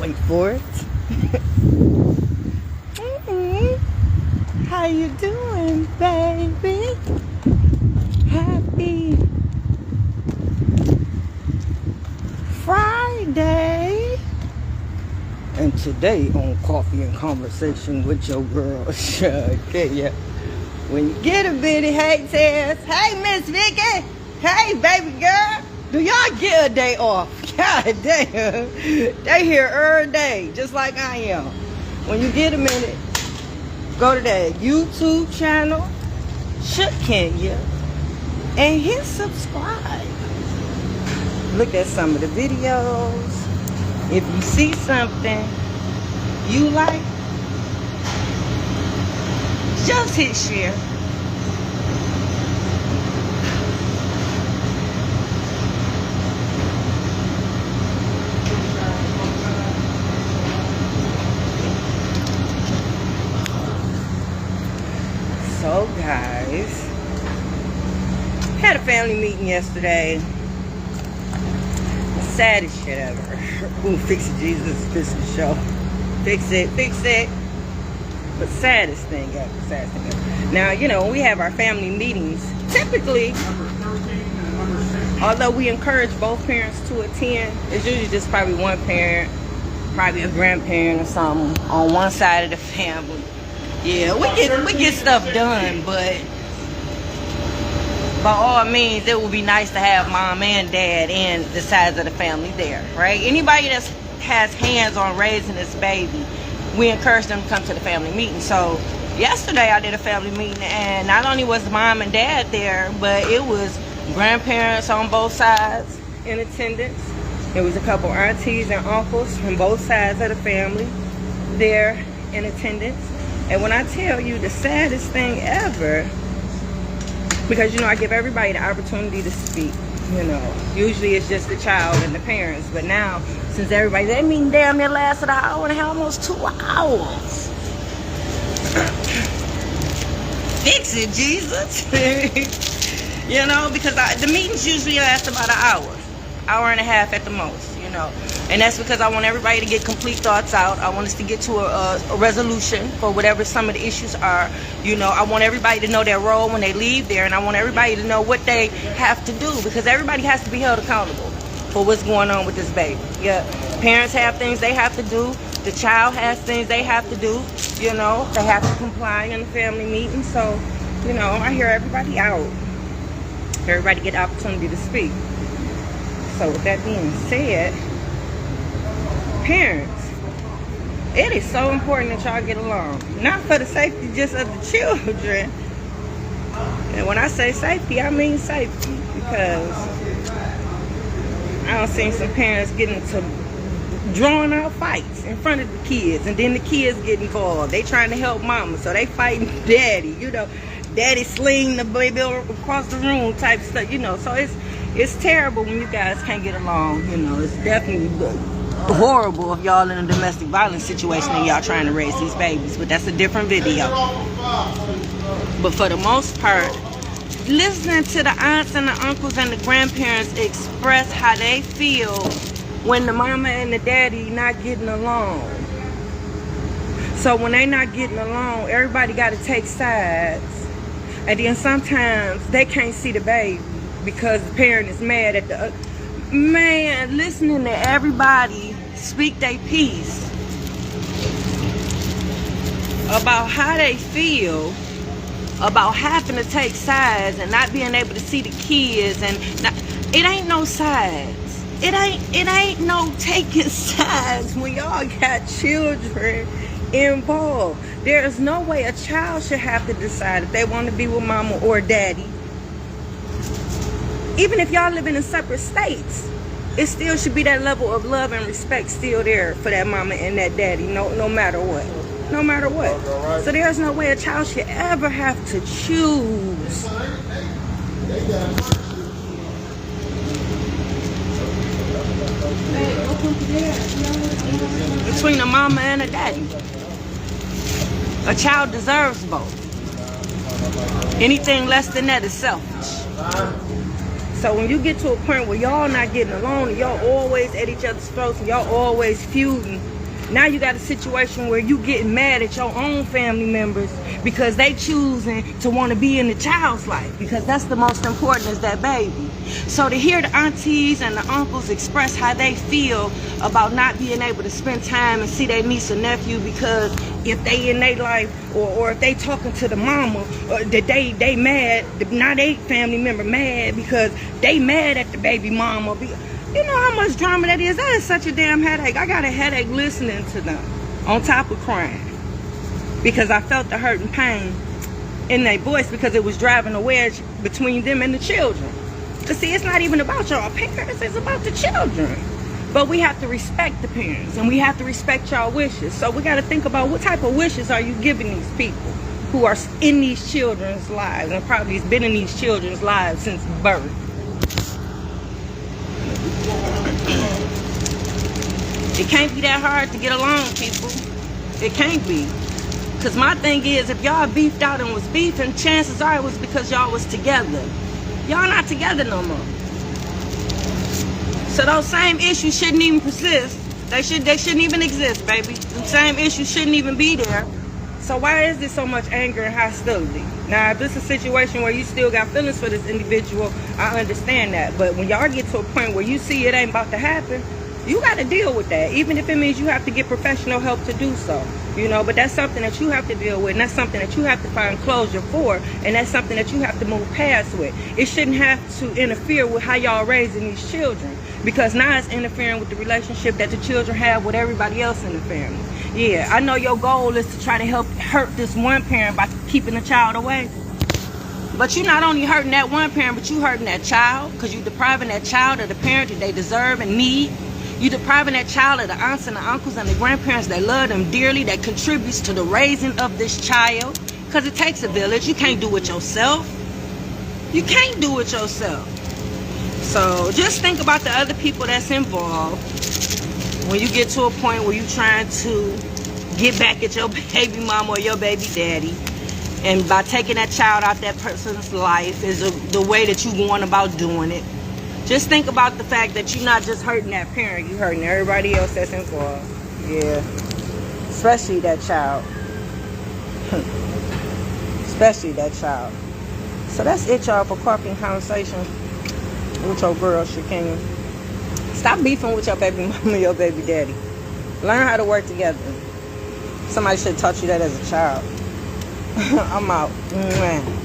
Wait for it. How you doing, baby? Happy Friday. And today on Coffee and Conversation with your girl, Shakenya. When you get a bitty, hey Tess, hey Miss Vicky, hey baby girl, do y'all get a day off? God damn, they here every day, just like I am. When you get a minute, go to that YouTube channel, Shakenya, and hit subscribe. Look at some of the videos. If you see something you like, just hit share. So guys, had a family meeting yesterday. The saddest shit ever. Ooh, fix it, Jesus, fix the show. Fix it, fix it. But saddest thing ever, saddest thing ever. Now, you know, when we have our family meetings, typically, although we encourage both parents to attend, it's usually just probably one parent, probably a grandparent or something on one side of the family. Yeah, we get stuff done, but by all means, it would be nice to have mom and dad and the sides of the family there, right? Anybody that has hands on raising this baby, we encourage them to come to the family meeting. So yesterday I did a family meeting, and not only was mom and dad there, but it was grandparents on both sides in attendance. There was a couple aunties and uncles from both sides of the family there in attendance. And when I tell you the saddest thing ever, because, you know, I give everybody the opportunity to speak, you know. Usually it's just the child and the parents. But now, since everybody, that meeting damn near lasted an hour and a half, almost 2 hours. Fix it, Jesus. You know, because the meetings usually last about an hour and a half at the most, you know. And that's because I want everybody to get complete thoughts out. I want us to get to a resolution for whatever some of the issues are. You know, I want everybody to know their role when they leave there, and I want everybody to know what they have to do, because everybody has to be held accountable for what's going on with this baby. Yeah, parents have things they have to do. The child has things they have to do. You know, they have to comply in the family meeting. So, you know, I hear everybody out. Everybody get the opportunity to speak. So with that being said, parents, it is so important that y'all get along. Not for the safety just of the children. And when I say safety, I mean safety. Because I don't see some parents getting into drawing out fights in front of the kids. And then the kids get involved. They trying to help mama. So they fighting daddy. You know, daddy sling the baby across the room type stuff. You know, so it's terrible when you guys can't get along. You know, it's definitely horrible if y'all in a domestic violence situation and y'all trying to raise these babies, but that's a different video. But for the most part, listening to the aunts and the uncles and the grandparents express how they feel when the mama and the daddy not getting along. So when they not getting along, everybody got to take sides, and then sometimes they can't see the baby because the parent is mad at the man. Listening to everybody speak their piece about how they feel about having to take sides and not being able to see the kids, and it ain't no sides. It ain't no taking sides when y'all got children involved. There is no way a child should have to decide if they want to be with mama or daddy. Even if y'all living in separate states, it still should be that level of love and respect still there for that mama and that daddy, no matter what. No matter what. So there's no way a child should ever have to choose. Between a mama and a daddy. A child deserves both. Anything less than that is selfish. So when you get to a point where y'all not getting along and y'all always at each other's throats and y'all always feuding, Now you got a situation where you getting mad at your own family members because they choosing to want to be in the child's life, because that's the most important, is that baby. So to hear the aunties and the uncles express how they feel about not being able to spend time and see their niece or nephew because if they in their life, or if they talking to the mama, that they mad, now they family member mad because they mad at the baby mama. You know how much drama that is? That is such a damn headache. I got a headache listening to them on top of crying, because I felt the hurt and pain in their voice, because it was driving a wedge between them and the children. Because see, it's not even about y'all parents, it's about the children. But we have to respect the parents, and we have to respect y'all wishes. So we got to think about what type of wishes are you giving these people who are in these children's lives, and probably has been in these children's lives since birth. It can't be that hard to get along, people. It can't be. Because my thing is, if y'all beefed out and was beefing, chances are it was because y'all was together. Y'all not together no more. So those same issues shouldn't even persist. They shouldn't even exist, baby. The same issues shouldn't even be there. So why is there so much anger and hostility? Now, if this is a situation where you still got feelings for this individual, I understand that. But when y'all get to a point where you see it ain't about to happen, you got to deal with that, even if it means you have to get professional help to do so. You know, but that's something that you have to deal with, and that's something that you have to find closure for, and that's something that you have to move past with. It shouldn't have to interfere with how y'all raising these children, because now it's interfering with the relationship that the children have with everybody else in the family. Yeah, I know your goal is to try to help hurt this one parent by keeping the child away. But you're not only hurting that one parent, but you hurting that child, because you're depriving that child of the parent that they deserve and need. You're depriving that child of the aunts and the uncles and the grandparents that love them dearly, that contributes to the raising of this child. Because it takes a village. You can't do it yourself. You can't do it yourself. So just think about the other people that's involved when you get to a point where you're trying to get back at your baby mama or your baby daddy. And by taking that child out that person's life is the way that you going about doing it. Just think about the fact that you're not just hurting that parent, you're hurting everybody else that's involved. Yeah. Especially that child. Especially that child. So that's it, y'all, for Coffee Conversation with your girl, Shakenya. Stop beefing with your baby mama and your baby daddy. Learn how to work together. Somebody should have taught you that as a child. I'm out. Mwah.